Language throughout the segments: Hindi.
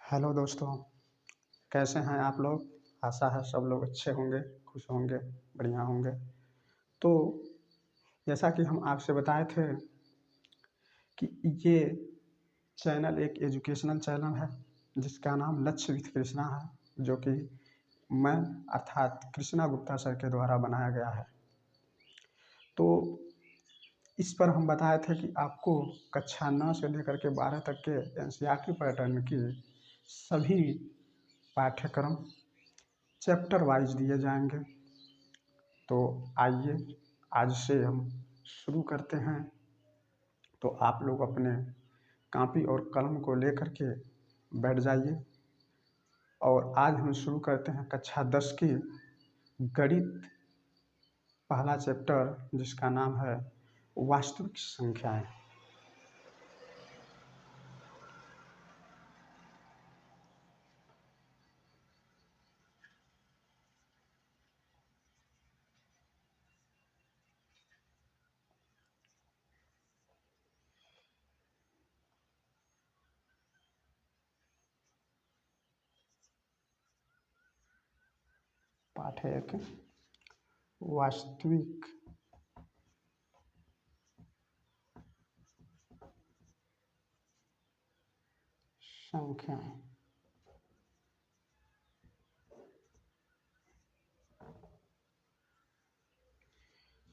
हेलो दोस्तों, कैसे हैं आप लोग? आशा है सब लोग अच्छे होंगे, खुश होंगे, बढ़िया होंगे। तो जैसा कि हम आपसे बताए थे कि ये चैनल एक एजुकेशनल चैनल है, जिसका नाम लक्ष्य विथ कृष्णा है, जो कि मैं अर्थात कृष्णा गुप्ता सर के द्वारा बनाया गया है। तो इस पर हम बताए थे कि आपको कक्षा 9 से लेकर के 12 तक के एनसीईआरटी पैटर्न की सभी पाठ्यक्रम चैप्टर वाइज दिए जाएंगे। तो आइए आज से हम शुरू करते हैं। तो आप लोग अपने कॉपी और कलम को लेकर के बैठ जाइए और आज हम शुरू करते हैं कक्षा 10 की गणित, पहला चैप्टर जिसका नाम है वास्तविक संख्याएं। पाठ 1 वास्तविक संख्याएं।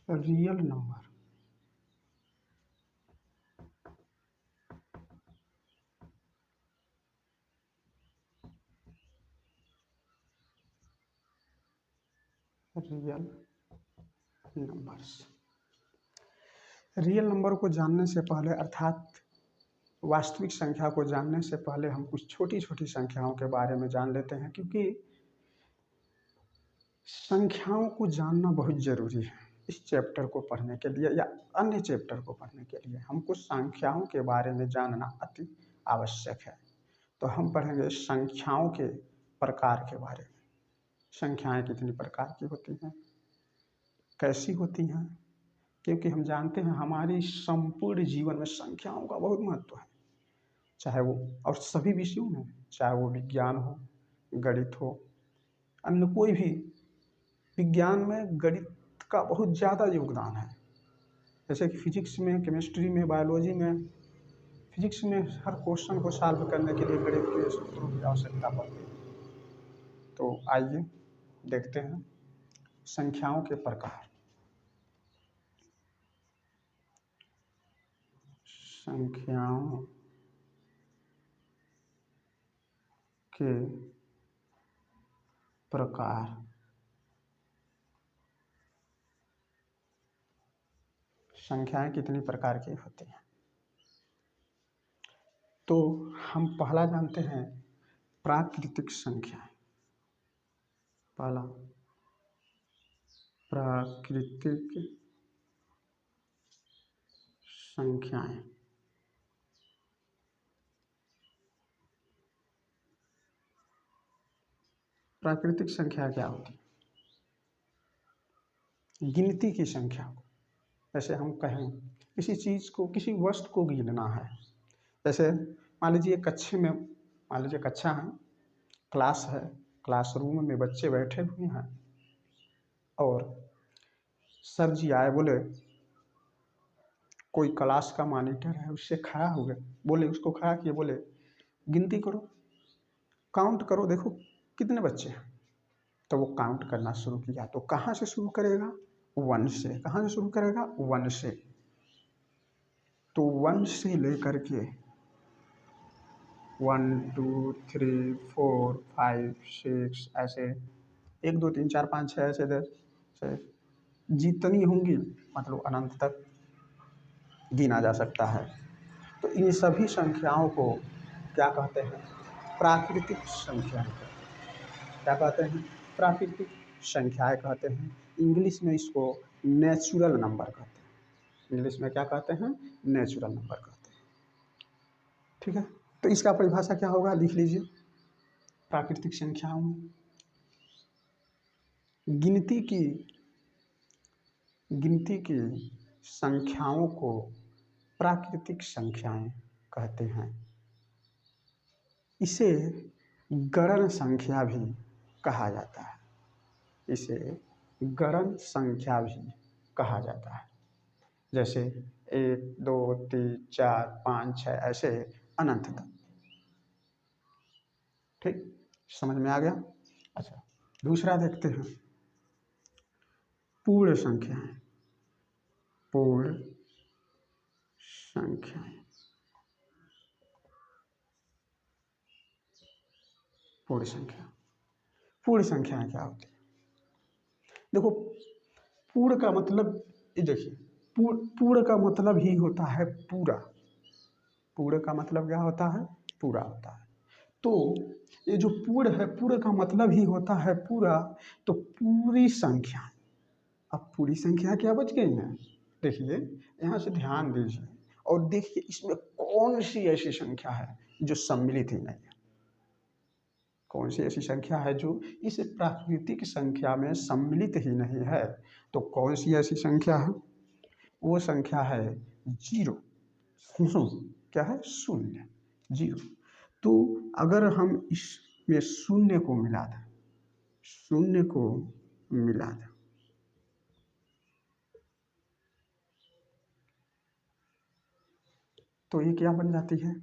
Real number, real numbers. Real number को जानने से पहले अर्थात वास्तविक संख्या को जानने से पहले हम कुछ छोटी छोटी संख्याओं के बारे में जान लेते हैं, क्योंकि संख्याओं को जानना बहुत ज़रूरी है। इस चैप्टर को पढ़ने के लिए या अन्य चैप्टर को पढ़ने के लिए हमको संख्याओं के बारे में जानना अति आवश्यक है। तो हम पढ़ेंगे संख्याओं के प्रकार के बारे में। संख्याएं कितनी प्रकार की होती हैं, कैसी होती हैं, क्योंकि हम जानते हैं हमारी संपूर्ण जीवन में संख्याओं का बहुत महत्व है। चाहे वो और सभी विषयों में, चाहे वो विज्ञान हो, गणित हो, अन्य कोई भी। विज्ञान में गणित का बहुत ज़्यादा योगदान है। जैसे कि फिजिक्स में, केमिस्ट्री में, बायोलॉजी में। फिजिक्स में हर क्वेश्चन को सॉल्व करने के लिए गणित के सूत्रों की आवश्यकता पड़ती है। तो आइए देखते हैं संख्याओं के प्रकार। संख्याओं के प्रकार। संख्याएं कितनी प्रकार की होती हैं, तो हम पहला जानते हैं प्राकृतिक संख्याएं। पहला प्राकृतिक संख्याएं। प्राकृतिक संख्या क्या होती है? गिनती की संख्या को, जैसे हम कहें किसी चीज़ को, किसी वस्तु को गिनना है। जैसे मान लीजिए कक्षा में, मान लीजिए कक्षा है, क्लास है, क्लासरूम में बच्चे बैठे हुए हैं और सर जी आए, बोले कोई क्लास का मॉनिटर है, उससे खड़ा हो गए, बोले उसको खड़ा किए, बोले गिनती करो, काउंट करो, देखो कितने बच्चे हैं। तो वो काउंट करना शुरू किया। तो कहाँ से शुरू करेगा? 1 से। कहाँ से शुरू करेगा? 1 से। तो 1 से लेकर के 1 2 3 4 5 6 ऐसे 1 2 3 4 5 6 ऐसे 10 से जितनी होंगी, मतलब अनंत तक गिना जा सकता है। तो इन सभी संख्याओं को क्या कहते हैं? प्राकृतिक संख्याएं कहते हैं। क्या कहते हैं? प्राकृतिक संख्याएं कहते हैं। इंग्लिश में इसको नेचुरल नंबर कहते हैं। इंग्लिश में क्या कहते हैं? नेचुरल नंबर कहते हैं। ठीक है, तो इसका परिभाषा क्या होगा, लिख लीजिए। प्राकृतिक संख्याओं में गिनती की गिनती की संख्याओं को प्राकृतिक संख्याएं कहते हैं। इसे गणन संख्या भी कहा जाता है। इसे गणन संख्या भी कहा जाता है। जैसे 1 2 3 4 5 6 ऐसे अनंत तक। ठीक, समझ में आ गया। अच्छा, दूसरा देखते हैं पूर्ण संख्याएं। पूर्ण संख्याएं, पूर्ण संख्या। पूर्ण संख्याएं क्या होती है? देखो, पूर्ण का मतलब, ये देखिए, पूर्ण का मतलब ही होता है पूरा। पूर्ण का मतलब क्या होता है? पूरा होता है। तो ये जो पूर्ण है, पूर्ण का मतलब ही होता है पूरा। तो पूरी संख्या, अब पूरी संख्या क्या बच गई है? देखिए, यहाँ से ध्यान दीजिए और देखिए इसमें कौन सी ऐसी संख्या है जो सम्मिलित ही नहीं है। कौन सी ऐसी संख्या है जो इस प्राकृतिक संख्या में सम्मिलित ही नहीं है? तो कौन सी ऐसी संख्या है? वो संख्या है जीरो। क्या है? शून्य, जीरो। तो अगर हम इसमें शून्य को मिला दें, शून्य को मिला दें, तो ये क्या बन जाती है?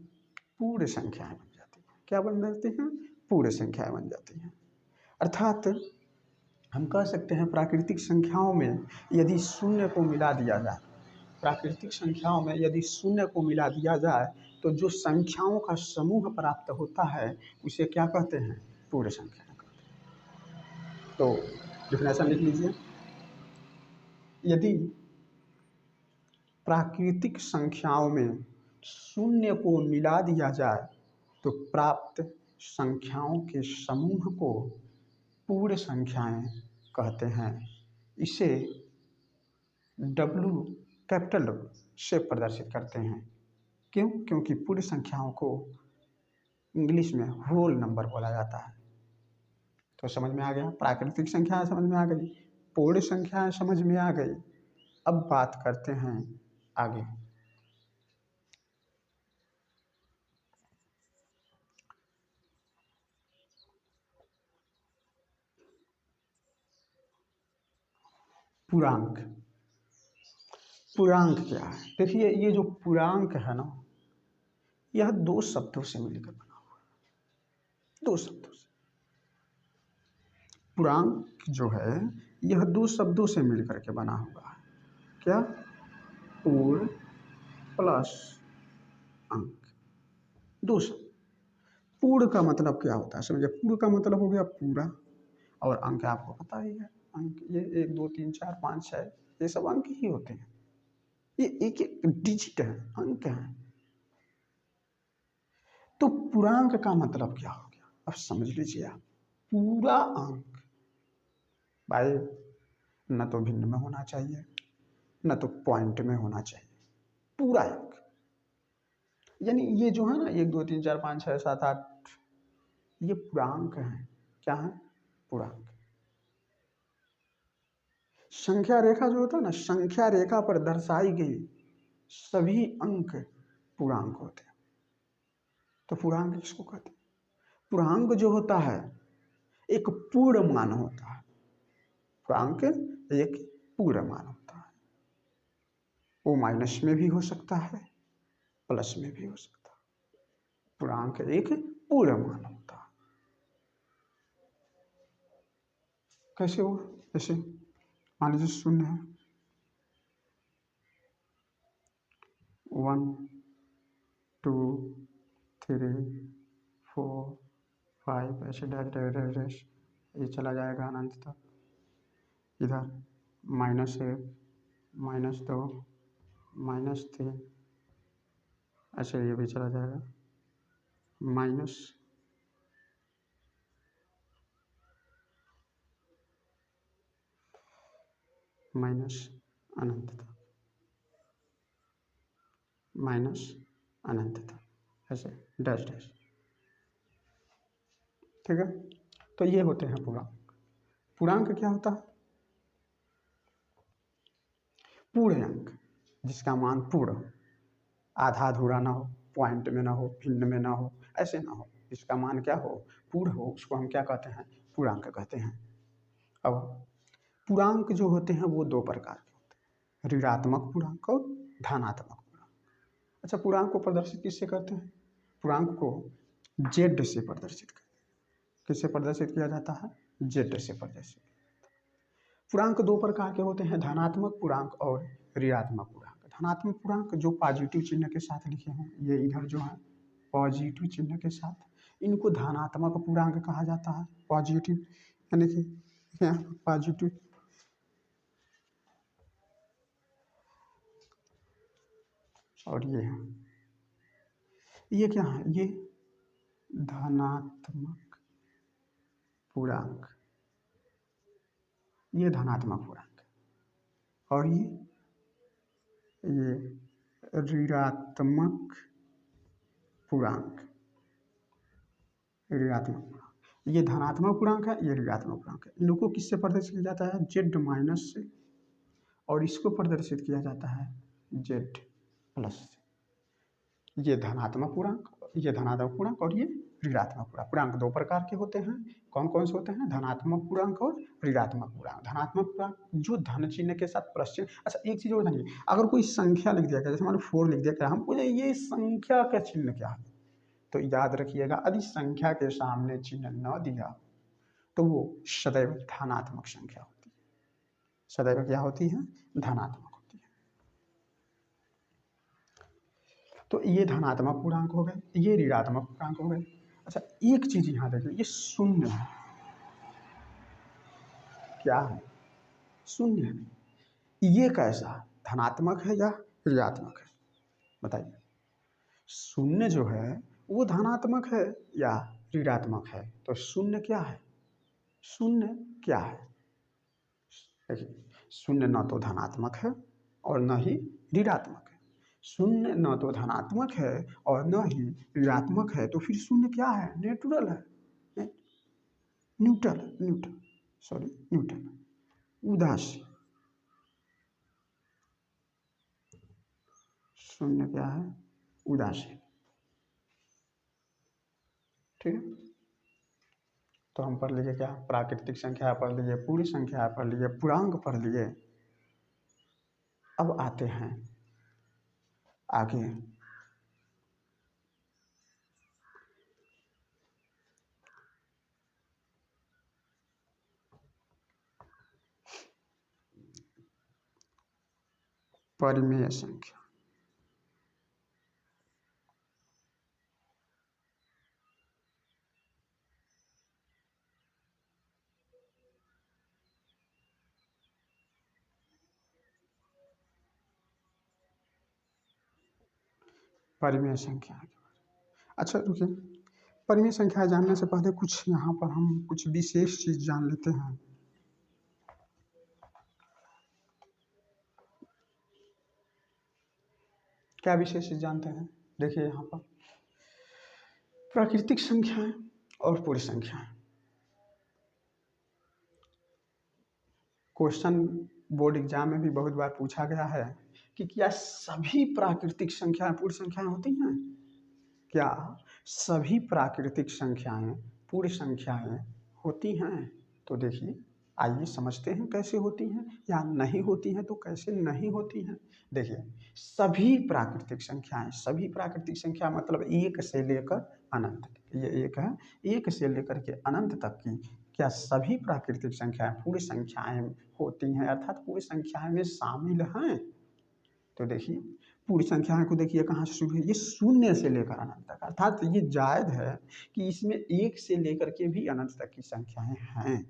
पूर्ण संख्याएं बन जाती है। क्या बन जाती हैं? पूर्ण संख्याएं बन जाती हैं। अर्थात हम कह सकते हैं प्राकृतिक संख्याओं में यदि शून्य को मिला दिया जाए, प्राकृतिक संख्याओं में यदि शून्य को मिला दिया जाए तो जो संख्याओं का समूह प्राप्त होता है उसे क्या कहते हैं? पूर्ण संख्या कहते हैं। तो डिफिनेशन लिख लीजिए। यदि प्राकृतिक संख्याओं में शून्य को मिला दिया जाए तो प्राप्त संख्याओं के समूह को पूर्ण संख्याएं कहते हैं। इसे डब्ल्यू, कैपिटल डब्ल्यू से प्रदर्शित करते हैं। क्यों? क्योंकि पूर्ण संख्याओं को इंग्लिश में होल नंबर बोला जाता है। तो समझ में आ गया, प्राकृतिक संख्याएं समझ में आ गई, पूर्ण संख्याएं समझ में आ गई। अब बात करते हैं आगे। पूर्णांक। पूर्णांक क्या है? देखिए, ये जो पूर्णांक है ना, यह दो शब्दों से मिलकर बना हुआ है। दो शब्दों से। पूर्णांक जो है यह दो शब्दों से मिलकर के बना हुआ है। क्या? पूर्ण प्लस अंक। दो शब्द। पूर्ण का मतलब क्या होता है समझिए? पूर्ण का मतलब हो गया पूरा, और अंक आपको पता ही है। अंक ये 1 2 3 4 5 6 ये सब अंक ही होते हैं। ये एक एक डिजिट है, अंक है। तो पूर्णांक का मतलब क्या हो गया? अब समझ लीजिए आप। पूरा अंक भाई न तो भिन्न में होना चाहिए, न तो पॉइंट में होना चाहिए। पूरा अंक, यानी ये जो है ना 1 2 3 4 5 6 7 8, ये पूर्णांक हैं। क्या है? पूर्णांक। संख्या रेखा जो होता है ना, संख्या रेखा पर दर्शाई गई सभी अंक पूर्णांक होते हैं। तो पूर्णांक किसको कहते हैं? पूर्णांक जो होता है एक पूर्ण मान होता है। पूर्णांक एक पूर्ण मान होता है। वो माइनस में भी हो सकता है, प्लस में भी हो सकता है। पूर्णांक एक पूर्ण मान होता है। कैसे हुआ? जैसे मान लीजिए शून्य है, 1 2 3 4 5 ऐसे डैश डैश डैश डैश ये चला जाएगा अनंत तक। इधर -1 -2 -3 ऐसे ये भी चला जाएगा माइनस माइनस अनंत तक, माइनस अनंत तक, ऐसे डैश डैश। ठीक है, तो ये होते हैं पूर्णांक। पूर्णांक क्या होता है? पूर्ण अंक, जिसका मान पूर्ण हो, आधा अधूरा ना हो, पॉइंट में ना हो, भिन्न में ना हो, ऐसे ना हो, जिसका मान क्या हो, पूर्ण हो, उसको हम क्या कहते हैं, पूर्णांक कहते हैं। अब पूर्णांक जो होते हैं वो दो प्रकार के होते हैं, ऋणात्मक पूर्णांक और धनात्मक पूर्णांक। अच्छा, पूर्णांक को प्रदर्शित किससे करते हैं? पूर्णांक को जेड से प्रदर्शित करते हैं। किससे प्रदर्शित किया जाता है? जेड से प्रदर्शित। पूर्णांक दो प्रकार के होते हैं, धनात्मक पूर्णांक और ऋणात्मक पूर्णांक। धनात्मक पूर्णांक जो पॉजिटिव चिन्ह के साथ लिखे हों, ये इधर जो है पॉजिटिव चिन्ह के साथ, इनको धनात्मक पूर्णांक कहा जाता है। पॉजिटिव यानी कि यहाँ पॉजिटिव, और ये है, ये क्या है, ये धनात्मक पूर्णांक, ये धनात्मक पूर्णांक, और ये ऋणात्मक पूर्णांक, ऋणात्मक पूर्णांक। ये धनात्मक पूर्णांक है, ये ऋणात्मक पूर्णांक है। इनको किससे प्रदर्शित किया जाता है? जेड माइनस से, और इसको प्रदर्शित किया जाता है जेड प्लस से। ये धनात्मक पूर्णांक, ये धनात्मक पूर्णांक और ये ऋणात्मक पूर्णांक। पूर्णांक दो प्रकार के होते हैं, कौन कौन से होते हैं? धनात्मक पूर्णांक और ऋणात्मक पूर्णांक। धनात्मक पूर्णांक जो धन चिन्ह के साथ प्लस चिन्ह। अच्छा, एक चीज और जानिए, अगर कोई संख्या लिख दिया गया, जैसे मान लो 4 लिख दिया गया, हम पूछे ये संख्या का चिन्ह क्या है, तो याद रखिएगा, यदि संख्या के सामने चिन्ह न दिया तो वो सदैव धनात्मक संख्या होती है। सदैव क्या होती है? धनात्मक होती है। तो ये धनात्मक पूर्णांक हो गए, ये ऋणात्मक पूर्णांक हो गए। अच्छा, एक चीज यहाँ देखिए, ये शून्य है, क्या है? शून्य है। ये कैसा, धनात्मक है या ऋणात्मक है? बताइए। शून्य जो है वो धनात्मक है या ऋणात्मक है? तो शून्य क्या है? शून्य क्या है? देखिए, शून्य न तो धनात्मक है और न ही ऋणात्मक है। शून्य न तो धनात्मक है और न ही ऋणात्मक है, तो फिर शून्य क्या है? नेचुरल है, न्यूट्रल, न्यूट्रल, सॉरी न्यूट्रल, उदासीन। शून्य क्या है? उदासीन। ठीक है, तो हम पढ़ लीजिए क्या, प्राकृतिक संख्या पढ़ लीजिए, पूरी संख्या पढ़ लीजिए, पूर्णांक पढ़ लीजिए। अब आते हैं आगे, परिमेय संख्या। परिमेय संख्या, अच्छा रुकिए, परिमेय संख्या जानने से पहले कुछ यहाँ पर हम कुछ विशेष चीज जान लेते हैं। क्या विशेष चीज जानते हैं? देखिए यहाँ पर प्राकृतिक संख्याएं और पूरी संख्याएं। क्वेश्चन बोर्ड एग्जाम में भी बहुत बार पूछा गया है कि क्या सभी प्राकृतिक संख्याएं पूर्ण संख्याएं होती हैं? क्या सभी प्राकृतिक संख्याएं पूर्ण संख्याएं होती हैं? तो देखिए, आइए समझते हैं कैसे होती हैं, या नहीं होती हैं तो कैसे नहीं होती हैं। देखिए, सभी प्राकृतिक संख्याएं, सभी प्राकृतिक संख्या मतलब एक से लेकर अनंत तक, ये एक है, एक से लेकर के अनंत तक की क्या सभी प्राकृतिक संख्याएं पूरी संख्याएं होती हैं, अर्थात पूरी संख्याएं में शामिल हैं? तो देखिए, पूरी संख्याएं को देखिए कहाँ से शुरू है, ये शून्य से लेकर अनंत तक, अर्थात ये जायज है कि इसमें एक से लेकर के भी अनंत तक की संख्याएं हैं।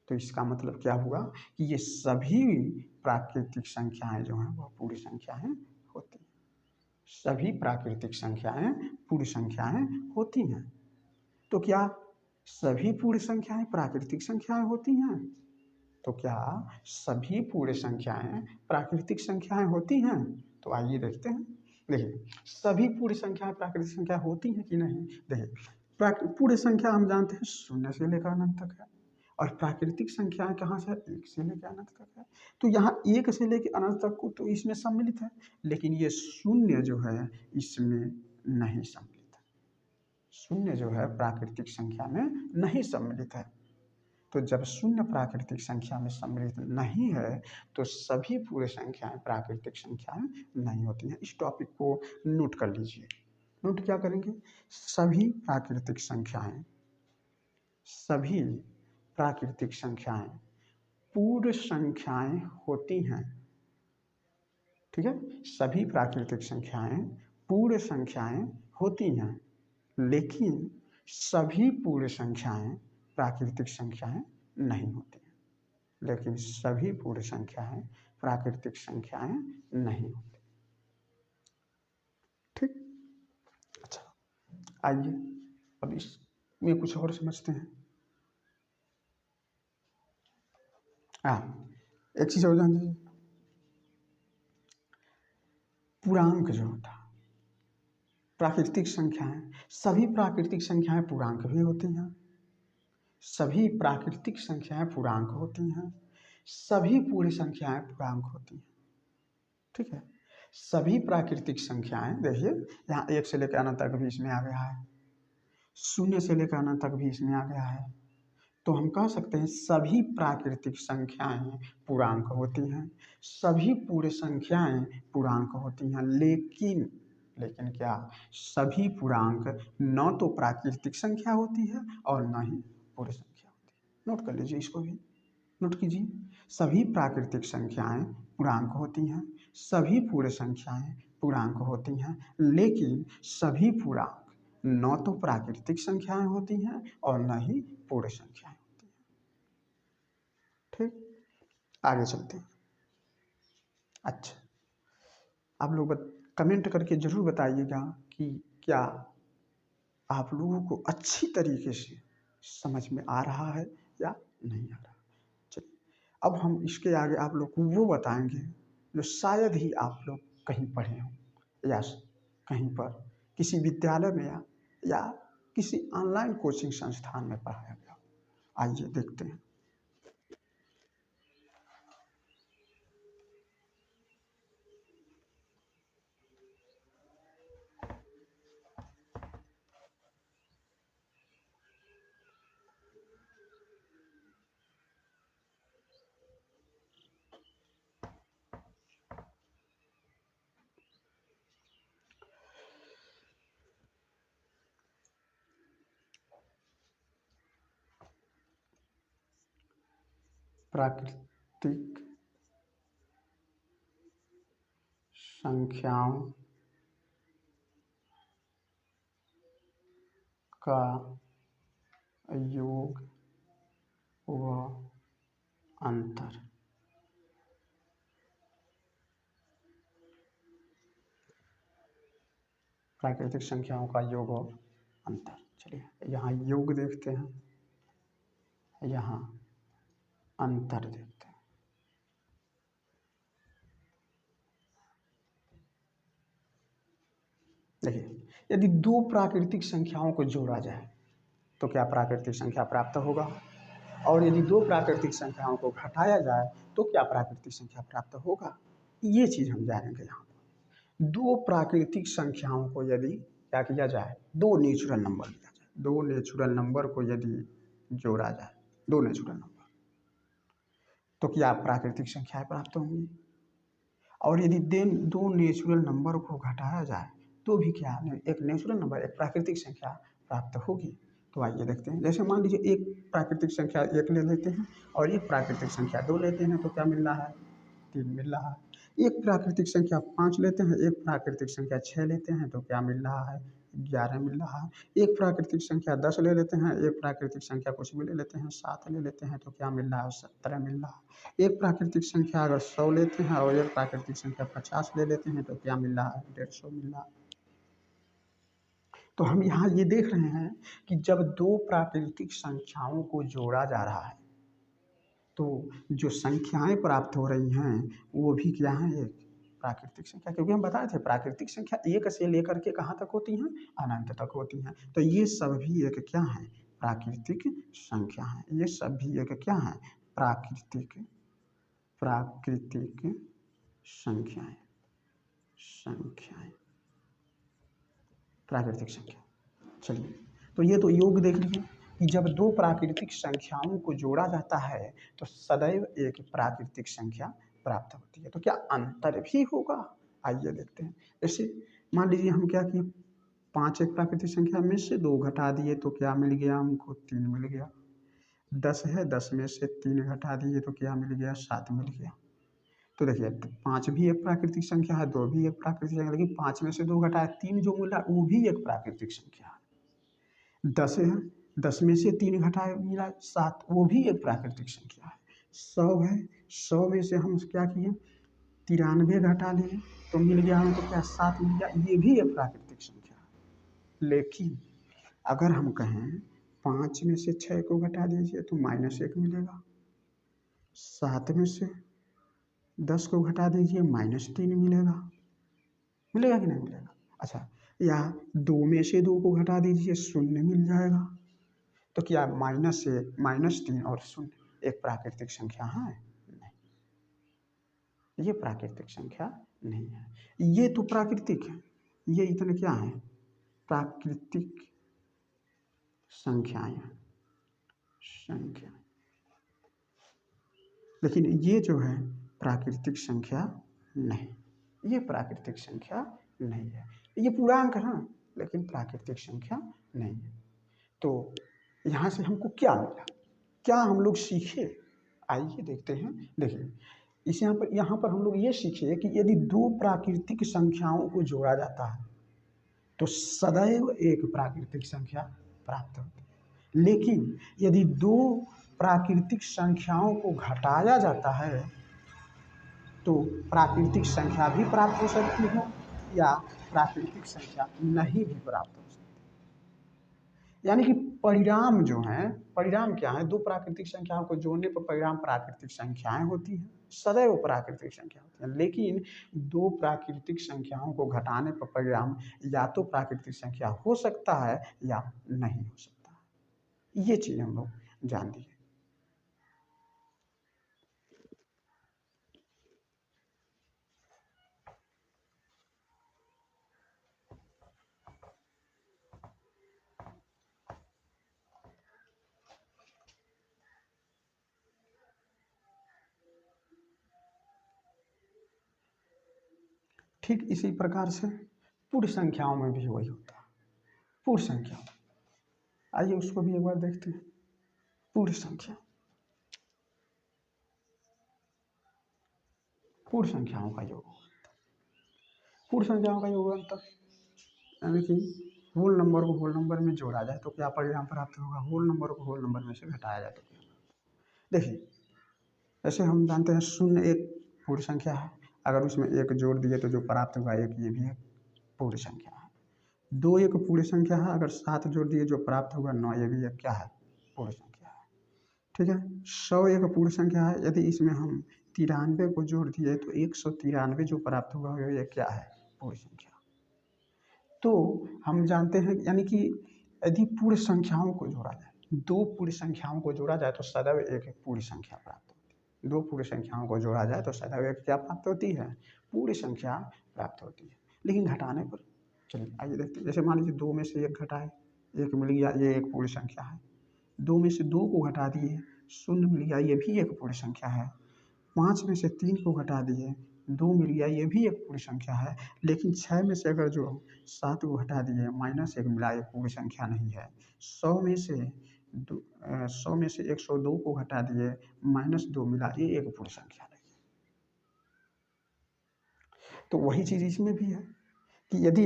तो इसका मतलब क्या हुआ कि ये सभी प्राकृतिक संख्याएं जो हैं वह पूरी संख्याएं होती हैं। सभी प्राकृतिक संख्याएं पूरी संख्याएं होती हैं। तो क्या सभी पूरी संख्याएं प्राकृतिक संख्याएं होती हैं? तो क्या सभी पूरी संख्याएं प्राकृतिक संख्याएं होती हैं? तो आइए देखते हैं। देखिए, सभी पूरी संख्याएं प्राकृतिक संख्या होती हैं कि नहीं? देखिए, पूरी संख्या हम जानते हैं शून्य से लेकर अनंत तक है, और प्राकृतिक संख्याएं कहाँ से? एक से लेकर अनंत तक है। तो यहाँ एक से लेकर अनंत तक को तो इसमें सम्मिलित है, लेकिन ये शून्य जो है इसमें नहीं सम्मिलित है। शून्य जो है प्राकृतिक संख्या में नहीं सम्मिलित है। तो जब शून्य प्राकृतिक संख्या में सम्मिलित नहीं है तो सभी पूरे संख्याएं प्राकृतिक संख्याएं नहीं होती हैं। इस टॉपिक को नोट कर लीजिए। नोट क्या करेंगे? सभी प्राकृतिक संख्याएं पूर्ण संख्याएं होती हैं। ठीक है, सभी प्राकृतिक संख्याएं पूर्ण संख्याएं होती हैं, लेकिन सभी पूर्ण संख्याएं प्राकृतिक संख्याएं नहीं होती हैं। लेकिन सभी पूर्ण संख्याएं प्राकृतिक संख्याएं नहीं होती। ठीक, अच्छा, आइए अब इसमें कुछ और समझते हैं। एक चीज और जान लीजिए, पूर्णांक जो होता है, प्राकृतिक संख्याएं, सभी प्राकृतिक संख्याएं पूर्णांक भी होती हैं। सभी प्राकृतिक संख्याएं पूर्णांक होती हैं। सभी पूरी संख्याएं पूर्णांक होती हैं। ठीक है, सभी प्राकृतिक संख्याएं, देखिए यहाँ 1 से लेकर अनंत तक भी इसमें आ गया है, 0 से लेकर अनंत तक भी इसमें आ गया है। तो हम कह सकते हैं सभी प्राकृतिक संख्याएं पूर्णांक होती हैं, सभी पूरे संख्याएं पूर्णांक होती हैं, लेकिन क्या सभी पूर्णांक न तो प्राकृतिक संख्या होती है और न ही पूरे संख्या होती है। नोट कर लीजिए, इसको भी नोट कीजिए। सभी प्राकृतिक संख्याएं पूर्णांक होती हैं, सभी पूरे संख्याएं पूर्णांक होती हैं, लेकिन सभी पूर्णांक न तो प्राकृतिक संख्याएं होती हैं और न ही पूर्ण संख्याएं होती हैं। ठीक, आगे चलते हैं। अच्छा, आप लोग कमेंट करके जरूर बताइएगा कि क्या आप लोगों को अच्छी तरीके से समझ में आ रहा है या नहीं आ रहा। चलिए, अब हम इसके आगे आप लोग को वो बताएंगे जो शायद ही आप लोग कहीं पढ़े हों या कहीं पर किसी विद्यालय में या किसी ऑनलाइन कोचिंग संस्थान में पढ़ाया गया। आइए देखते हैं। प्राकृतिक संख्याओं का योग व अंतर। प्राकृतिक संख्याओं का योग और अंतर। चलिए यहाँ योग देखते हैं, यहाँ अंतर देखते हैं। देखिए, यदि दो प्राकृतिक संख्याओं को जोड़ा जाए तो क्या प्राकृतिक संख्या प्राप्त होगा, और यदि दो प्राकृतिक संख्याओं को घटाया जाए तो क्या प्राकृतिक संख्या प्राप्त होगा। ये चीज हम जानेंगे यहाँ पर। दो प्राकृतिक संख्याओं को यदि क्या किया जाए, दो नेचुरल नंबर लिया जाए, दो नेचुरल नंबर को यदि जोड़ा जाए, दो नेचुरल नंबर, तो क्या प्राकृतिक संख्याएं प्राप्त होंगी। और यदि दो नेचुरल नंबर को घटाया जाए तो भी क्या एक नेचुरल नंबर, एक प्राकृतिक संख्या प्राप्त होगी। तो आइए देखते हैं। जैसे मान लीजिए एक प्राकृतिक संख्या 1 ले लेते हैं और एक प्राकृतिक संख्या 2 लेते हैं, तो क्या मिल रहा है, 3 मिल रहा है। एक प्राकृतिक संख्या 5 लेते हैं, एक प्राकृतिक संख्या 6 लेते हैं, तो क्या मिल रहा है, 11 मिल रहा है। एक प्राकृतिक संख्या 10 ले लेते हैं, एक प्राकृतिक संख्या कुछ भी ले लेते हैं, 7 ले लेते हैं, तो क्या मिल रहा है, 17 मिल रहा है। एक प्राकृतिक संख्या अगर 100 लेते हैं और एक प्राकृतिक संख्या 50 ले लेते हैं, तो क्या मिल रहा है, 150 मिल रहा है। तो हम यहाँ ये देख रहे हैं कि जब दो प्राकृतिक संख्याओं को जोड़ा जा रहा है तो जो संख्याएं प्राप्त हो रही हैं वो भी क्या है, एक प्राकृतिक संख्या। क्योंकि हम बताए थे प्राकृतिक संख्या 1 से लेकर के कहाँ तक होती हैं, अनंत तक होती हैं। तो ये सब भी एक क्या है, प्राकृतिक संख्या है। ये सब भी एक क्या है, प्राकृतिक संख्याएं प्राकृतिक संख्या। चलिए तो ये तो योग देख लीजिए कि जब दो प्राकृतिक संख्याओं को जोड़ा जाता है तो सदैव एक प्राकृतिक संख्या प्राप्त होती है। तो क्या अंतर भी होगा? आइए देखते हैं। जैसे मान लीजिए हम क्या किए, 5 एक प्राकृतिक संख्या में से 2 घटा दिए तो क्या मिल गया हमको? 3 मिल गया। 10 है, 10 में से 3 घटा दिए तो क्या मिल गया? 7 मिल गया। तो देखिए 5 भी एक प्राकृतिक संख्या है, 2 भी एक प्राकृतिक संख्या है, लेकिन 5 में से 2 घटाया 3 जो मिला वो भी एक प्राकृतिक संख्या है। 10 है, 10 में से 3 घटाए मिला 7, वो भी एक प्राकृतिक संख्या है। 100 है, 100 में से हम क्या किए? 93 घटा लिए तो मिल गया हमको क्या? 7 मिल गया। ये भी एक प्राकृतिक संख्या है। लेकिन अगर हम कहें 5 में से 6 को घटा दीजिए तो -1 मिलेगा। 7 में से 10 को घटा दीजिए -3 मिलेगा। मिलेगा कि नहीं मिलेगा? अच्छा, या 2 में से 2 को घटा दीजिए, 0 मिल जाएगा। तो क्या -1 -3 और 0 एक प्राकृतिक संख्या है? नहीं, ये प्राकृतिक संख्या नहीं है। ये तो प्राकृतिक है, ये इतने क्या है? प्राकृतिक संख्याएं संख्या, लेकिन ये जो है प्राकृतिक संख्या नहीं, ये प्राकृतिक संख्या नहीं है। ये पूर्णांक है लेकिन प्राकृतिक संख्या नहीं है। तो यहाँ से हमको क्या मिला, क्या हम लोग सीखे? आइए देखते हैं। देखिए इस यहाँ पर हम लोग ये सीखे कि यदि दो प्राकृतिक संख्याओं को जोड़ा जाता है तो सदैव एक प्राकृतिक संख्या प्राप्त होती है। लेकिन यदि दो प्राकृतिक संख्याओं को घटाया जाता है तो प्राकृतिक संख्या भी प्राप्त हो सकती है या प्राकृतिक संख्या नहीं भी प्राप्त हो सकती है। यानी कि परिणाम जो है, परिणाम क्या है? दो प्राकृतिक संख्याओं को जोड़ने पर परिणाम प्राकृतिक संख्याएं होती हैं, सदैव प्राकृतिक संख्या होती है। लेकिन दो प्राकृतिक संख्याओं को घटाने पर परिणाम या तो प्राकृतिक संख्या हो सकता है या नहीं हो सकता है। ये चीज हम लोग जान लिए। ठीक इसी प्रकार से पूर्ण संख्याओं में भी वही होता है। पूर्ण संख्या, आइए उसको भी एक बार देखते हैं। पूर्ण संख्या, पूर्ण संख्याओं का योग, पूर्ण संख्याओं का योग अंतर, यानी कि होल नंबर को होल नंबर में जोड़ा जाए तो क्या परिणाम प्राप्त होगा? होल नंबर को होल नंबर में से घटाया जाए तो क्या? देखिए ऐसे हम जानते हैं 0 एक पूर्ण संख्या है, अगर उसमें 1 जोड़ दिए तो जो प्राप्त होगा 1, ये भी एक पूर्ण संख्या है। 2 एक पूर्ण संख्या है, अगर 7 जोड़ दिए जो प्राप्त होगा 9, ये भी एक क्या है? पूर्ण संख्या है। ठीक है। 100 एक पूर्ण संख्या है, यदि इसमें हम 93 को जोड़ दिए तो 193 जो प्राप्त होगा ये क्या है? पूर्ण संख्या। तो हम जानते हैं यानी कि यदि पूर्ण संख्याओं को जोड़ा जाए, दो पूर्ण संख्याओं को जोड़ा जाए तो सदैव एक पूर्ण संख्या प्राप्त होती है। दो पूर्ण संख्याओं को जोड़ा जाए तो सदैव एक क्या प्राप्त होती है? पूर्ण संख्या प्राप्त होती है। लेकिन घटाने पर, चलिए आइए देखते हैं। जैसे मान लीजिए 2 में से 1 घटाए, 1 मिल गया, ये एक पूर्ण संख्या है। 2 में से 2 को घटा दिए, 0 मिल गया, ये भी एक पूर्ण संख्या है। 5 में से 3 को घटा दिए, 2 मिल गया, ये भी एक पूर्ण संख्या है। लेकिन 6 में से अगर जो 7 को घटा दिए, -1 मिला, ये पूर्ण संख्या नहीं है। 100 में से 102 को घटा दिए, -2 मिला, ये एक पूर्ण संख्या नहीं है। तो वही चीज़ इसमें भी है कि यदि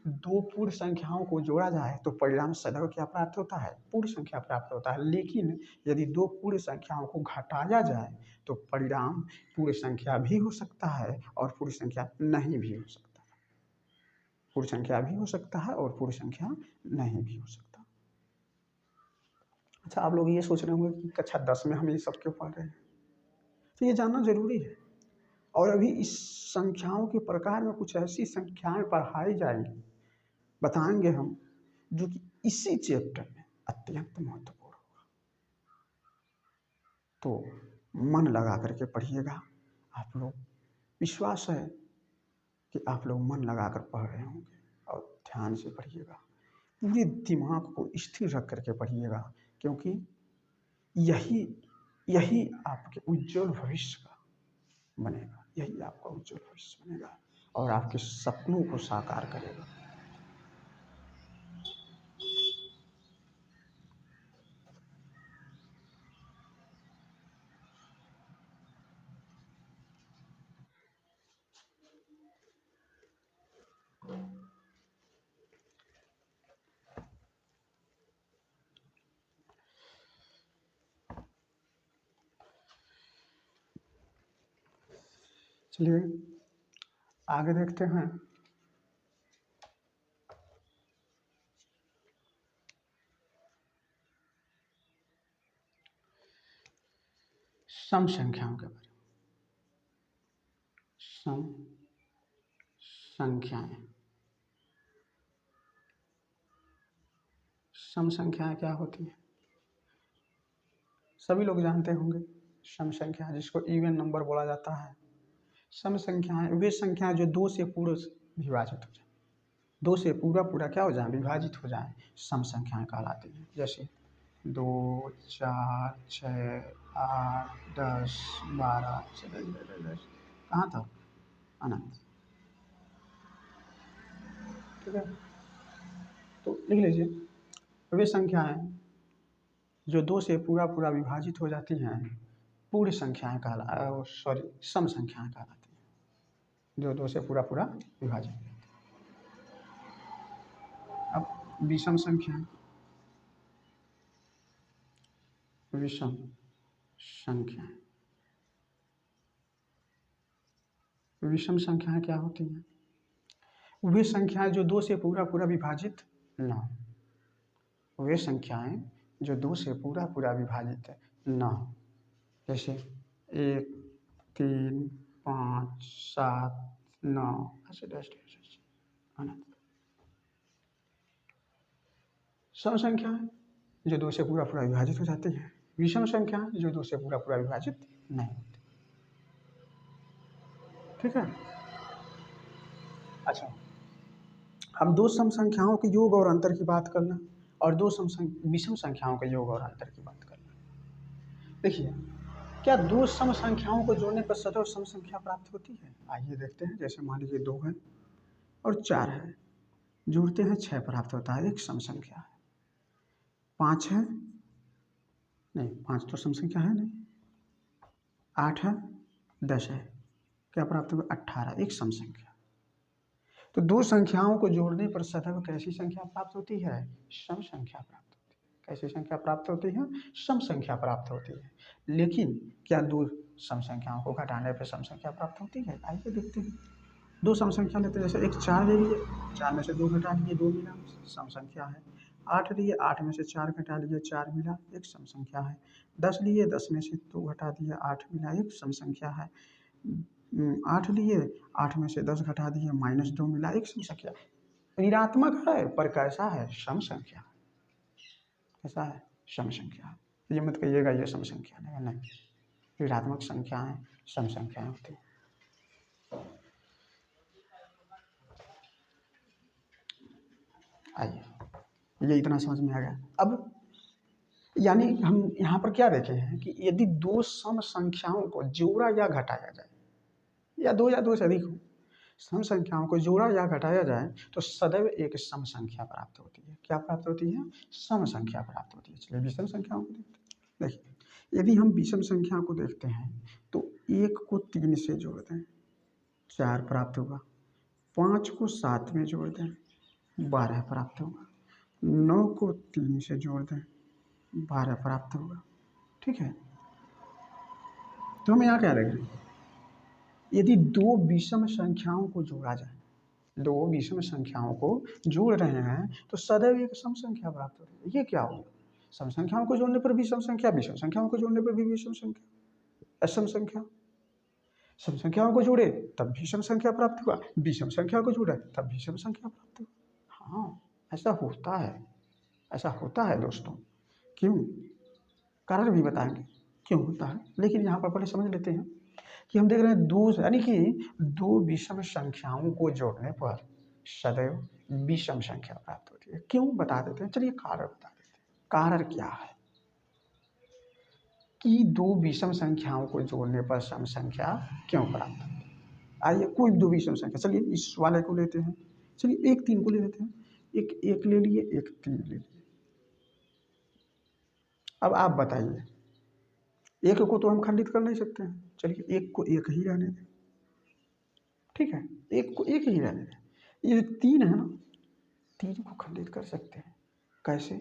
दो पूर्ण संख्याओं को जोड़ा जाए तो परिणाम सदैव क्या प्राप्त होता है? पूर्ण संख्या प्राप्त होता है। लेकिन यदि दो पूर्ण संख्याओं को घटाया जाए तो परिणाम पूर्ण संख्या भी हो सकता है और पूर्ण संख्या नहीं भी हो सकता है। पूर्ण संख्या भी हो सकता है और पूर्ण संख्या नहीं भी हो सकता। अच्छा, आप लोग ये सोच रहे होंगे कि कक्षा 10 में हम ये सब क्यों पढ़ रहे हैं? तो ये जानना जरूरी है। और अभी इस संख्याओं के प्रकार में कुछ ऐसी संख्याएं पढ़ाई जाएंगी, बताएंगे हम, जो कि इसी चैप्टर में अत्यंत महत्वपूर्ण होगा। तो मन लगा करके पढ़िएगा आप लोग। विश्वास है कि आप लोग मन लगा कर पढ़ रहे होंगे और ध्यान से पढ़िएगा। पूरे दिमाग को स्थिर रख करके पढ़िएगा, क्योंकि यही यही आपके उज्जवल भविष्य का बनेगा, यही आपका उज्जवल भविष्य बनेगा और आपके सपनों को साकार करेगा। चलिए आगे देखते हैं। सम संख्याओं के बारे में। सम संख्याएं, सम संख्याएं क्या होती हैं? सभी लोग जानते होंगे। सम संख्या जिसको इवन नंबर बोला जाता है। सम संख्याएं वे संख्याएं जो दो से पूर्ण विभाजित हो जाए, दो से पूरा पूरा क्या हो जाए, विभाजित हो जाए, सम संख्याएं कहलाती हैं। जैसे 2, 4, 6, 8, 10, 12, 10 कहाँ था अनंत। ठीक है, तो लिख लीजिए वे संख्याएं जो दो से पूरा पूरा विभाजित हो जाती हैं पूर्ण संख्याएं सम संख्याएं कहलाती हैं, जो दो से पूरा पूरा विभाजित। अब विषम संख्याएं, विषम संख्याएं, विषम संख्याएं क्या होती हैं? वे संख्याएं जो दो से पूरा पूरा विभाजित न हो, वे संख्याएं जो दो से पूरा पूरा विभाजित न हो। जैसे 1, 3, 5, 7, 9 ऐसे 10 अनंत। सम संख्याएं जो दो से पूरा पूरा विभाजित हो जाती है। विषम संख्याएं जो दो से पूरा पूरा विभाजित नहीं होती। ठीक है, अच्छा हम दो सम संख्याओं के योग और अंतर की बात करना और दो विषम संख्याओं के योग और अंतर की बात करना। देखिए, क्या दो सम संख्याओं को जोड़ने पर सदैव सम संख्या प्राप्त होती है? आइए देखते हैं। जैसे मान लीजिए 2 है और 4 है, जोड़ते हैं 6 प्राप्त होता है, एक सम संख्या है। 5 है, नहीं 5 तो सम संख्या है नहीं। 8 है, 10 है, क्या प्राप्त होगा? 18, एक सम संख्या। तो दो संख्याओं को जोड़ने पर सदैव कैसी संख्या प्राप्त होती है? सम संख्या प्राप्त होती है। कैसी संख्या प्राप्त होती है? सम संख्या प्राप्त होती है। लेकिन क्या दो सम संख्याओं को घटाने पर सम संख्या प्राप्त होती है? आइए देखते हैं। दो सम संख्या लेते हैं, जैसे एक 4 ले लिए, 4 में से 2 घटा लिए, 2 मिला, सम संख्या है। 8 लिए, 8 में से 4 घटा लिए, 4 मिला, एक सम संख्या है। 10 लिए, 10 में से 2 घटा दिए, 8 मिला, एक सम संख्या है। 8 लिए, 8 में से 10 घटा दिए, -2 मिला, एक सम संख्या। ऋणात्मक है पर कैसा है? सम संख्या। कैसा है? सम संख्या। ये मत कहिएगा ये सम संख्या नहीं, ऋणात्मक संख्याएं सम संख्याएं होती हैं। आइए, ये इतना समझ में आ गया। अब यानी हम यहाँ पर क्या देखे हैं कि यदि दो सम संख्याओं को जोड़ा या घटाया जाए, या दो से अधिक हो, सम संख्याओं को जोड़ा या घटाया जाए तो सदैव एक सम संख्या प्राप्त होती है। क्या प्राप्त होती है? सम संख्या प्राप्त होती है। चलिए विषम संख्याओं को देखते हैं। देखिए, यदि हम विषम संख्या को देखते हैं तो 1 को 3 से जोड़ दें, 4 प्राप्त होगा। 5 को 7 में जोड़ दें, 12 प्राप्त होगा। 9 को 3 से जोड़ दें, 12 प्राप्त होगा। ठीक है, तो हम यहाँ क्या देख रहे हैं? यदि दो विषम संख्याओं को जोड़ा जाए, दो विषम संख्याओं को जोड़ रहे हैं तो सदैव एक सम संख्या प्राप्त होती है। ये क्या होगा? सम संख्याओं को जोड़ने पर विषम संख्या, विषम संख्याओं को जोड़ने पर भी विषम संख्या, असम संख्या। सम संख्याओं को जोड़े तब विषम संख्या प्राप्त हुआ, विषम संख्या को जोड़े तब विषम संख्या प्राप्त हुआ। हाँ, ऐसा होता है, ऐसा होता है दोस्तों। क्यों? कारण भी बताएंगे क्यों होता है, लेकिन यहाँ पर पहले समझ लेते हैं कि हम देख रहे हैं दो, यानी कि दो विषम संख्याओं को जोड़ने पर सदैव विषम संख्या प्राप्त होती है। होती है। क्यों बता देते हैं, चलिए कारण बता देते हैं। कारण क्या है कि दो विषम संख्याओं को जोड़ने पर सम संख्या क्यों प्राप्त होती है। आइए कोई दो विषम संख्या, चलिए इस वाले को लेते हैं, चलिए एक 3 को ले लेते हैं, एक 1 ले लिए, एक 3 ले लिए। अब आप बताइए, एक को तो हम खंडित कर नहीं सकते हैं, चलिए एक को एक ही रहने दें, ठीक है, एक को एक ही रहने दें। ये 3 है ना, 3 को खंडित कर सकते हैं। कैसे?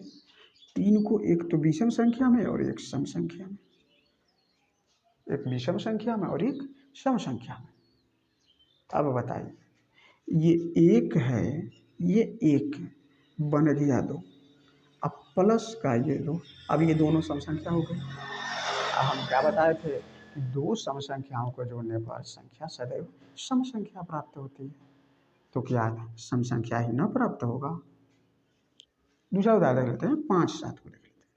3 को एक तो विषम संख्या में और एक सम संख्या में, एक विषम संख्या में और एक सम संख्या में। अब बताइए, ये एक है, ये एक बन गया 2, अब प्लस का ये 2, अब ये दोनों सम संख्या हो गई। अब हम क्या बताए थे कि दो सम संख्याओं को जोड़ने पर संख्या सदैव सम संख्या प्राप्त होती है। तो क्या सम संख्या ही न प्राप्त होगा? दूसरा उदाहरण लेते हैं, 5 7 को देख लेते हैं।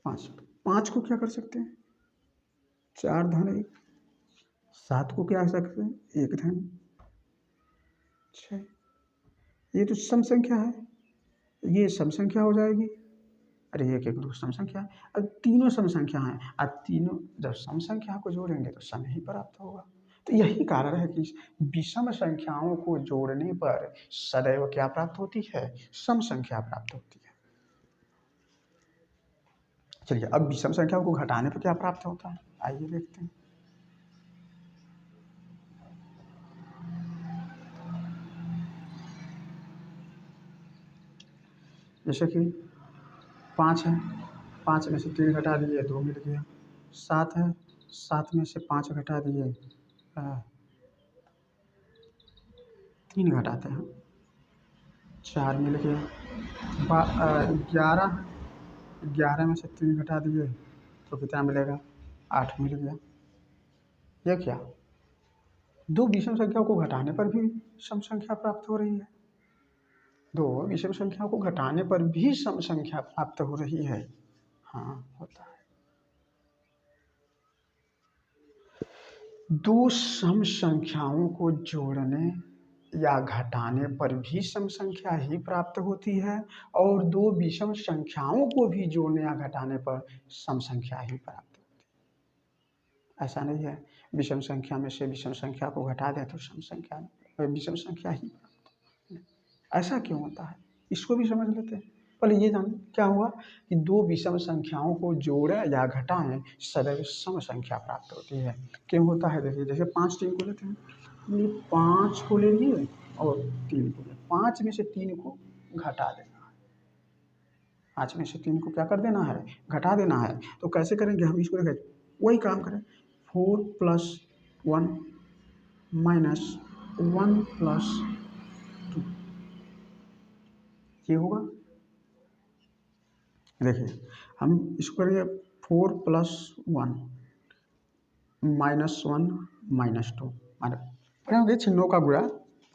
5 5 को क्या कर सकते हैं, 4 धन 1, 7 को क्या कर सकते हैं, 1 धन 6। ये तो सम संख्या है, ये सम संख्या हो जाएगी। अरे ये एक दो सम संख्या है, अब तीनों सम संख्या हैं, अब तीनों जब सम संख्या को जोड़ेंगे तो सम ही प्राप्त होगा। तो यही कारण है कि विषम संख्याओं को जोड़ने पर सदैव क्या प्राप्त होती है, सम संख्या प्राप्त होती है। चलिए अब विषम संख्याओं को घटाने पर क्या प्राप्त होता है, आइए देखते हैं। जैसे कि 5 है, 5 में से 3 घटा दिए 2 मिल गया। 7 है, 7 में से 5 घटा दिए 3 घटाते हैं 4 मिल गया। 11, 11 में से 3 घटा दिए तो कितना मिलेगा, 8 मिल गया। यह क्या, दो विषम संख्याओं को घटाने पर भी सम संख्या प्राप्त हो रही है, दो विषम संख्याओं को घटाने पर भी सम संख्या प्राप्त हो रही है। हाँ होता है। दो सम संख्याओं को जोड़ने या घटाने पर भी सम संख्या ही प्राप्त होती है, और दो विषम संख्याओं को भी जोड़ने या घटाने पर सम संख्या ही प्राप्त होती है। ऐसा नहीं है विषम संख्या में से विषम संख्या को घटा दें तो सम संख्या विषम संख्या ही प्राप्त होती है। ऐसा क्यों होता है, इसको भी समझ लेते हैं। पहले ये जानें क्या हुआ कि दो विषम संख्याओं को जोड़ें या घटाएं सदैव सम संख्या प्राप्त होती है। क्यों होता है, देखिए जैसे 5 3 को लेते हैं, ये 5 को ले लिए और 3 को ले, 5 में से 3 को घटा देना है, 5 में से 3 को क्या कर देना है, घटा देना है। तो कैसे करेंगे हम इसको, देखें वही काम करें, 4 + 1 - 1 + 2 ये होगा। देखिए हम इसको करेंगे 4 + 1 - 1 - 2 माने पढ़ेंगे चिन्हों का गुणा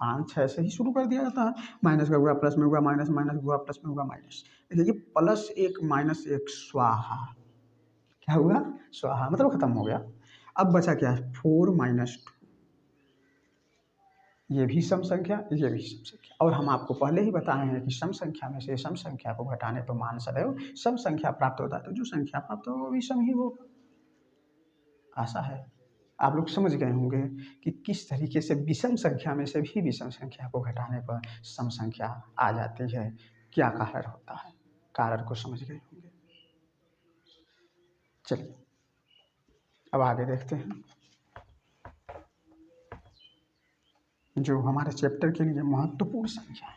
5 6 से ही शुरू कर दिया जाता है। माइनस का गुणा प्लस में हुआ, माइनस माइनस हुआ प्लस में हुआ माइनस। देखिए +1 - 1 स्वाहा, क्या हुआ, स्वाहा, मतलब खत्म हो गया। अब बचा क्या है, 4 - 2, ये भी सम संख्या, ये भी सम संख्या। और हम आपको पहले ही बताए हैं कि सम संख्या में से सम संख्या को घटाने पर मान सदैव सम संख्या प्राप्त होता है, तो जो संख्या प्राप्त होगा वो भी सम ही होगा। आशा है आप लोग समझ गए होंगे कि किस तरीके से विषम संख्या में से भी विषम संख्या को घटाने पर सम संख्या आ जाती है, क्या कारण होता है, कारण को समझ गए होंगे। चलिए अब आगे देखते हैं, जो हमारे चैप्टर के लिए महत्वपूर्ण संख्या है।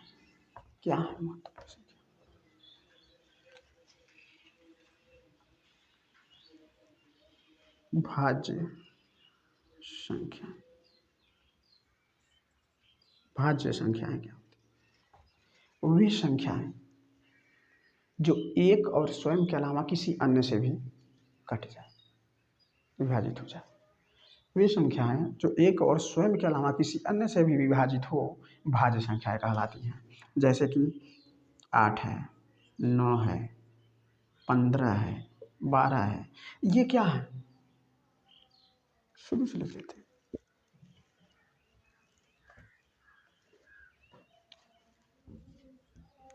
क्या है महत्वपूर्ण संख्या, भाज्य संख्या। भाज्य संख्याएं क्या होती हैं, वे संख्याएं जो एक और स्वयं के अलावा किसी अन्य से भी कट जाए, विभाजित हो जाए। वे संख्याएं जो एक और स्वयं के अलावा किसी अन्य से भी विभाजित हो, भाज्य संख्याएं कहलाती हैं। जैसे कि 8 है, 9 है, 15 है, 12 है, ये क्या है, शुरू से लिख लेते हैं।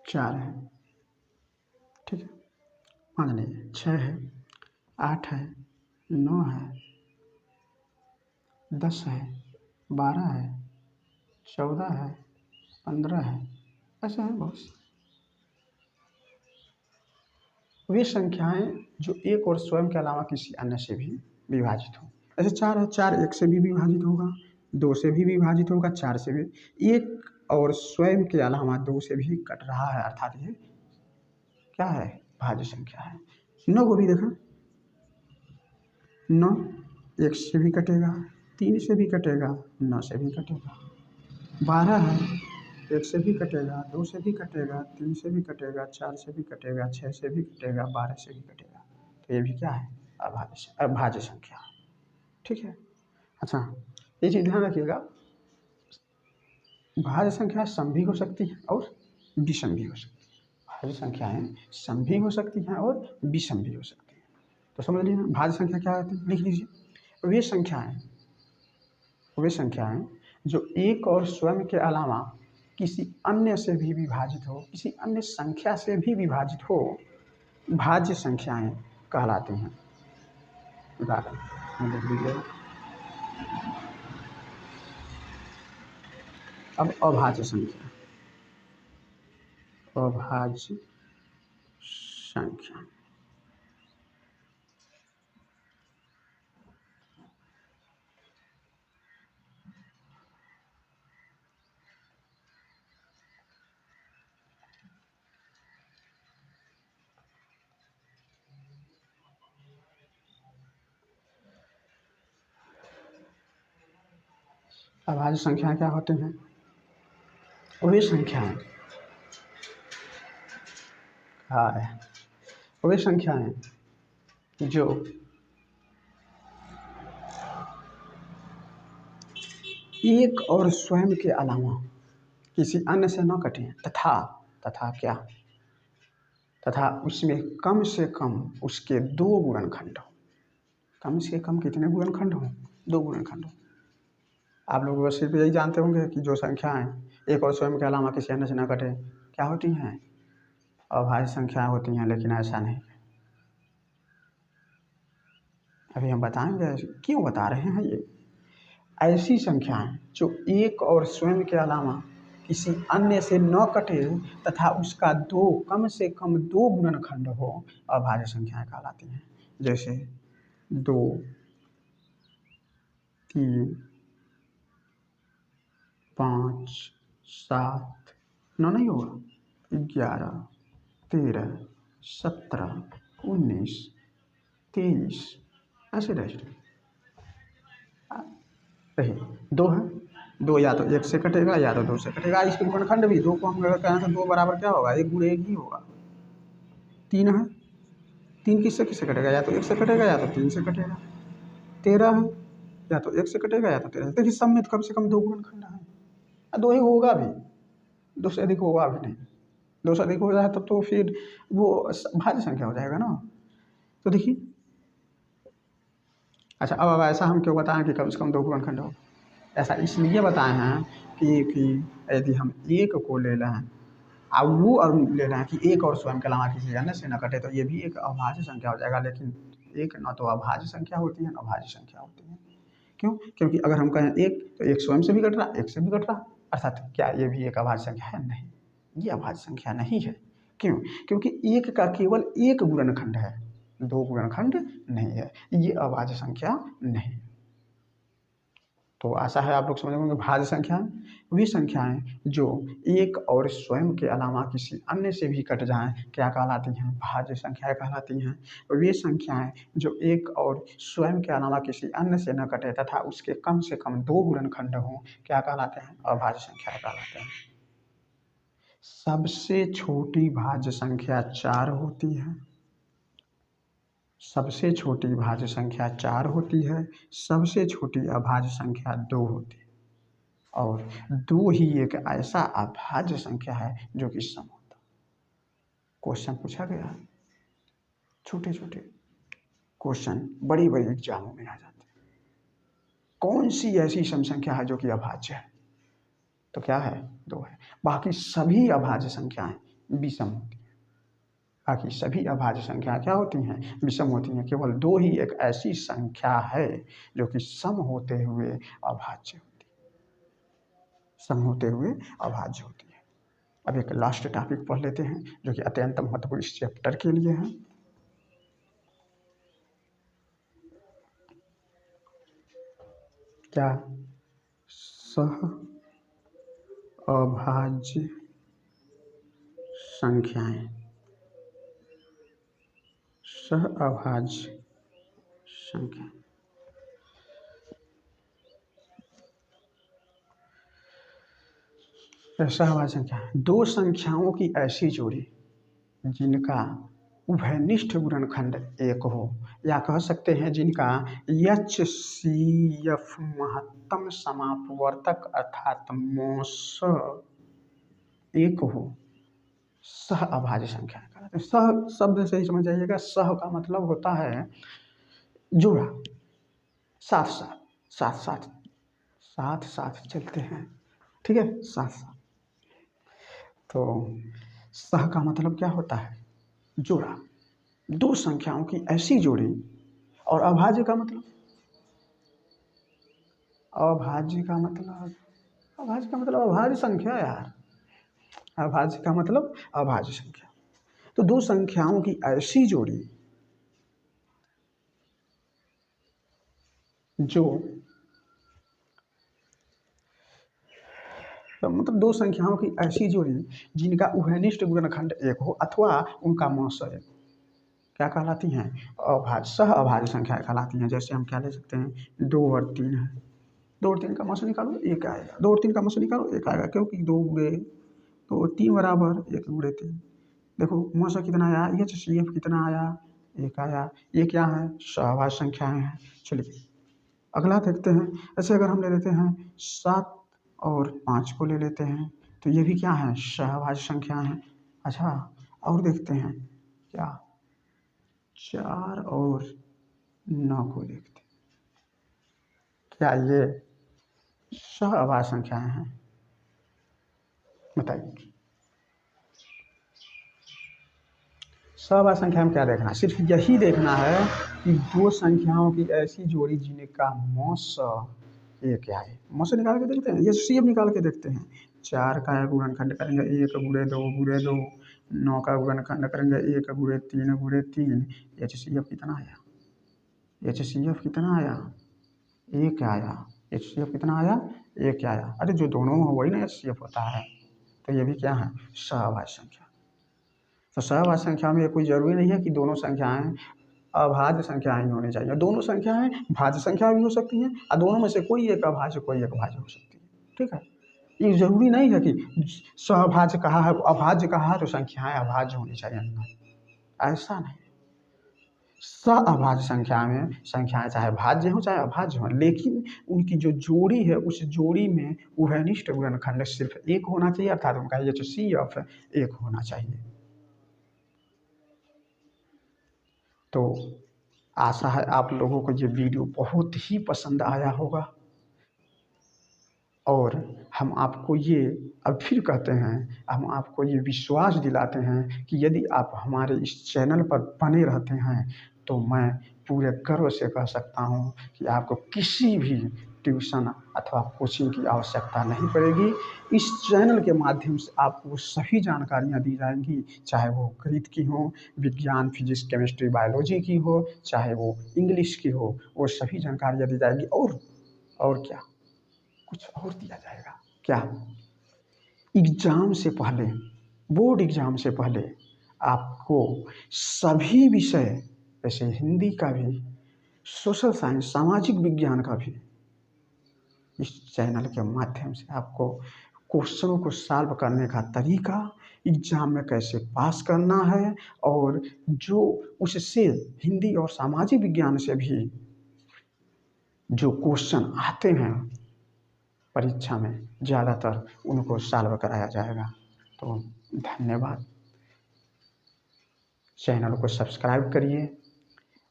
4 है, ठीक है, मान लीजिए 6 है, 8 है, 9 है, 10 है, 12 है, 14 है, 15 है, ऐसे हैं बहुत सी वे संख्याएं जो एक और स्वयं के अलावा किसी अन्य से भी विभाजित हो। ऐसे 4 है, 4 एक से भी विभाजित होगा, 2 से भी विभाजित होगा, 4 से भी, एक और स्वयं के अलावा 2 से भी कट रहा है, अर्थात ये क्या है, भाज्य संख्या है। 9 को भी देखा, 9 एक से भी कटेगा, 3 से भी कटेगा, 9 से भी कटेगा। 12 है, एक से भी कटेगा, 2 से भी कटेगा, 3 से भी कटेगा, 4 से भी कटेगा, 6 से भी कटेगा, 12 से भी कटेगा। तो ये भी क्या है, अभाज्य संख्या, ठीक है। अच्छा, ये चीज़ ध्यान रखिएगा, भाज्य संख्या सम भी हो सकती है और विषम भी हो सकती है। भाज्य संख्याएं सम भी हो सकती हैं और विषम भी हो सकती हैं। तो समझ लीजिए ना, भाज्य संख्या क्या होती है, लिख लीजिए, वे संख्याएं जो एक और स्वयं के अलावा किसी अन्य से भी विभाजित हो, किसी अन्य संख्या से भी विभाजित हो, भाज्य संख्याएं कहलाती हैं। उदाहरण लिख लीजिए। अब अभाज्य संख्या, अभाज्य संख्या, अभाज्य संख्याएं क्या होते हैं, वे संख्याएं, हाँ, वे संख्याएं जो एक और स्वयं के अलावा किसी अन्य से न कटें, तथा क्या, तथा उसमें कम से कम उसके 2 गुणनखंड हो। कम से कम कितने गुणनखंड हो, 2 गुणनखंड हो। आप लोग बस सिर्फ यही जानते होंगे कि जो संख्याएं एक और स्वयं के अलावा किसी अन्य से न कटे क्या होती हैं, अभाज्य संख्याएं होती हैं, लेकिन ऐसा नहीं। अभी हम बताएंगे क्यों बता रहे हैं। ये ऐसी संख्याएं जो एक और स्वयं के अलावा किसी अन्य से न कटे तथा उसका कम से कम 2 गुणनखंड हो, अभाज्य संख्याएं कहलाती हैं। जैसे 2, 3, 5, 7, 9 नहीं होगा, 11, 13, 17, 19, 23, ऐसे रहे। 2 है, 2 या तो 1 से कटेगा या तो 2 से कटेगा। इसके गुणनखंड भी 2 को हम अगर कहें तो 2 बराबर क्या होगा, 1 गुणे 1 ही होगा। 3 है, 3 किससे किससे कटेगा, या तो 1 से कटेगा या तो 3 से कटेगा। 13 है, या तो 1 से कटेगा या तो 13 से। देखिए सब में कम से कम 2 गुणनखंड है, 2 ही होगा भी, 2 से अधिक होगा भी नहीं। 2 से अधिक हो जाए तब तो फिर वो भाज्य संख्या हो जाएगा ना। तो देखिए, अच्छा अब ऐसा हम क्यों बताएं कि कम से कम 2 गुणनखंड हो, ऐसा इसलिए बताए हैं कि यदि हम 1 को ले लें और वो और ले लें कि एक और स्वयं के अलावा किसी अन्य से न कटे, तो ये भी एक अभाज्य संख्या हो जाएगा। लेकिन एक न तो अभाज्य संख्या होती है, न अभाज्य संख्या होती है। क्यों, क्योंकि अगर हम कहें 1 तो 1 स्वयं से भी कट रहा, 1 से भी कट रहा, अर्थात क्या ये भी एक अभाज्य संख्या है, नहीं, ये अभाज्य संख्या नहीं है। क्यों, क्योंकि 1 का केवल 1 गुणनखंड है, 2 गुणनखंड नहीं है, ये अभाज्य संख्या नहीं। तो आशा है आप लोग समझ होंगे। भाज्य संख्या वे संख्याएं जो एक और स्वयं के अलावा किसी अन्य से भी कट जाएं क्या कहलाती हैं, भाज्य संख्याएं कहलाती हैं। वे संख्याएं जो एक और स्वयं के अलावा किसी अन्य से न कटे तथा उसके कम से कम 2 गुणनखंड हों क्या कहलाते हैं, अभाज्य संख्याएं कहलाते हैं। सबसे छोटी भाज्य संख्या 4 होती है, सबसे छोटी भाज्य संख्या 4 होती है, सबसे छोटी अभाज्य संख्या 2 होती है, और 2 ही एक ऐसा अभाज्य संख्या है जो कि सम होता है। क्वेश्चन पूछा गया, छोटे छोटे क्वेश्चन बड़ी बड़ी एग्जामों में आ जाते हैं। कौन सी ऐसी सम संख्या है जो कि अभाज्य है, तो क्या है, 2 है। बाकी सभी अभाज्य संख्याएं विषम होती हैं। बाकी सभी अभाज्य संख्या क्या होती हैं? विषम होती हैं। केवल 2 ही एक ऐसी संख्या है जो कि सम होते हुए अभाज्य होती है, सम होते हुए अभाज्य होती है। अब एक लास्ट टॉपिक पढ़ लेते हैं जो कि अत्यंत महत्वपूर्ण इस चैप्टर के लिए है। क्या? सह अभाज्य संख्याएं। सह अभाज्य संख्या सहअभाज्य संख्या 2 संख्याओं की ऐसी जोड़ी जिनका उभयनिष्ठ गुणनखंड 1 हो, या कह सकते हैं जिनका HCF महत्तम समापवर्तक अर्थात मॉस 1 हो, सह अभाज्य संख्या कहलाते हैं। सह शब्द से ही समझ जाइएगा, सह का मतलब होता है जोड़ा, साथ साथ साथ साथ साथ साथ चलते हैं, ठीक है, साथ साथ। तो सह का मतलब क्या होता है? जोड़ा, 2 संख्याओं की ऐसी जोड़ी। और अभाज्य का मतलब, अभाज्य का मतलब, अभाज्य का मतलब अभाज्य संख्या यार, अभाज्य का मतलब अभाज्य संख्या। तो 2 संख्याओं की ऐसी जोड़ी जो तो मतलब 2 संख्याओं की ऐसी जोड़ी जिनका उभयनिष्ठ गुणनखंड 1 हो अथवा उनका मॉस 1 क्या कहलाती हैं? अभाज्य, सह अभाज्य संख्या कहलाती हैं। जैसे हम क्या ले सकते हैं, 2 और 3 है, 2 और 3 का मॉस निकालो 1 आएगा, 2 और 3 का मॉस निकालो 1 आएगा, क्योंकि 2 गुणे 2 3 बराबर 1 गुणे 3। देखो मॉस कितना आया, HCF कितना आया, 1 आया। ये क्या है? सहअभाज्य संख्याएं हैं। चलिए अगला देखते हैं। ऐसे अगर हम ले लेते हैं 7 और 5 को ले लेते हैं, तो ये भी क्या है? सहअभाज्य संख्याएं हैं। अच्छा और देखते हैं क्या, 4 और 9 को देखते हैं, क्या ये सहअभाज्य संख्याएं हैं? बताइए। सहअभाज्य संख्या में क्या देखना है? सिर्फ यही देखना है कि 2 संख्याओं की ऐसी जोड़ी जिनका मॉस 1 आए। मॉस निकाल के देखते हैं, ये CF निकाल के देखते हैं। 4 का गुणनखंड करेंगे 1 गुणे 2 गुणे 2, 9 का गुणनखंड करेंगे 1 गुणे 3 गुणे 3। HCF कितना आया? HCF कितना आया? 1 आया। HCF कितना आया? 1 आया। अरे जो दोनों में वही ना HCF होता है। तो ये भी क्या है? सहअभाज्य संख्या। तो सहअभाज्य संख्या में कोई जरूरी नहीं है कि दोनों संख्याएं अभाज्य संख्याएं ही होनी चाहिए। दोनों संख्याएं भाज्य संख्या भी हो सकती हैं और दोनों में से कोई एक अभाज्य कोई एक भाज्य हो सकती है, ठीक है। ये जरूरी नहीं है कि सहभाज्य कहा है अभाज्य कहा है तो संख्याएं अभाज्य होनी चाहिए, ऐसा नहीं। सहअभाज्य संख्या में संख्याएं चाहे भाज्य हो चाहे अभाज्य हो, लेकिन उनकी जो जोड़ी है उस जोड़ी में उभयनिष्ठ गुणनखंड सिर्फ 1 होना चाहिए, अर्थात उनका HCF 1 होना चाहिए। तो आशा है आप लोगों को ये वीडियो बहुत ही पसंद आया होगा, और हम आपको ये अब फिर कहते हैं, हम आपको ये विश्वास दिलाते हैं कि यदि आप हमारे इस चैनल पर बने रहते हैं तो मैं पूरे गर्व से कह सकता हूँ कि आपको किसी भी ट्यूशन अथवा कोचिंग की आवश्यकता नहीं पड़ेगी। इस चैनल के माध्यम से आपको सभी जानकारियाँ दी जाएंगी, चाहे वो गणित की हो, विज्ञान फिजिक्स केमिस्ट्री बायोलॉजी की हो, चाहे वो इंग्लिश की हो, वो सभी जानकारियाँ दी जाएंगी। और क्या, कुछ और दिया जाएगा क्या? एग्जाम से पहले, बोर्ड एग्जाम से पहले आपको सभी विषय, जैसे हिंदी का भी, सोशल साइंस सामाजिक विज्ञान का भी, इस चैनल के माध्यम से आपको क्वेश्चनों को सॉल्व करने का तरीका, एग्जाम में कैसे पास करना है, और जो उससे हिंदी और सामाजिक विज्ञान से भी जो क्वेश्चन आते हैं परीक्षा में, ज़्यादातर उनको सॉल्व कराया जाएगा। तो धन्यवाद। चैनल को सब्सक्राइब करिए,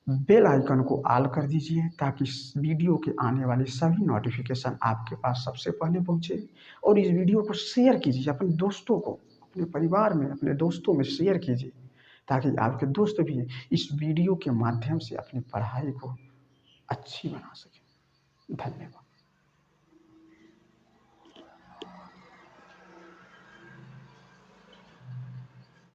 बेल आइकन को ऑल कर दीजिए ताकि इस वीडियो के आने वाली सभी नोटिफिकेशन आपके पास सबसे पहले पहुंचे। और इस वीडियो को शेयर कीजिए अपने दोस्तों को, अपने परिवार में, अपने दोस्तों में शेयर कीजिए, ताकि आपके दोस्त भी इस वीडियो के माध्यम से अपनी पढ़ाई को अच्छी बना सकें। धन्यवाद।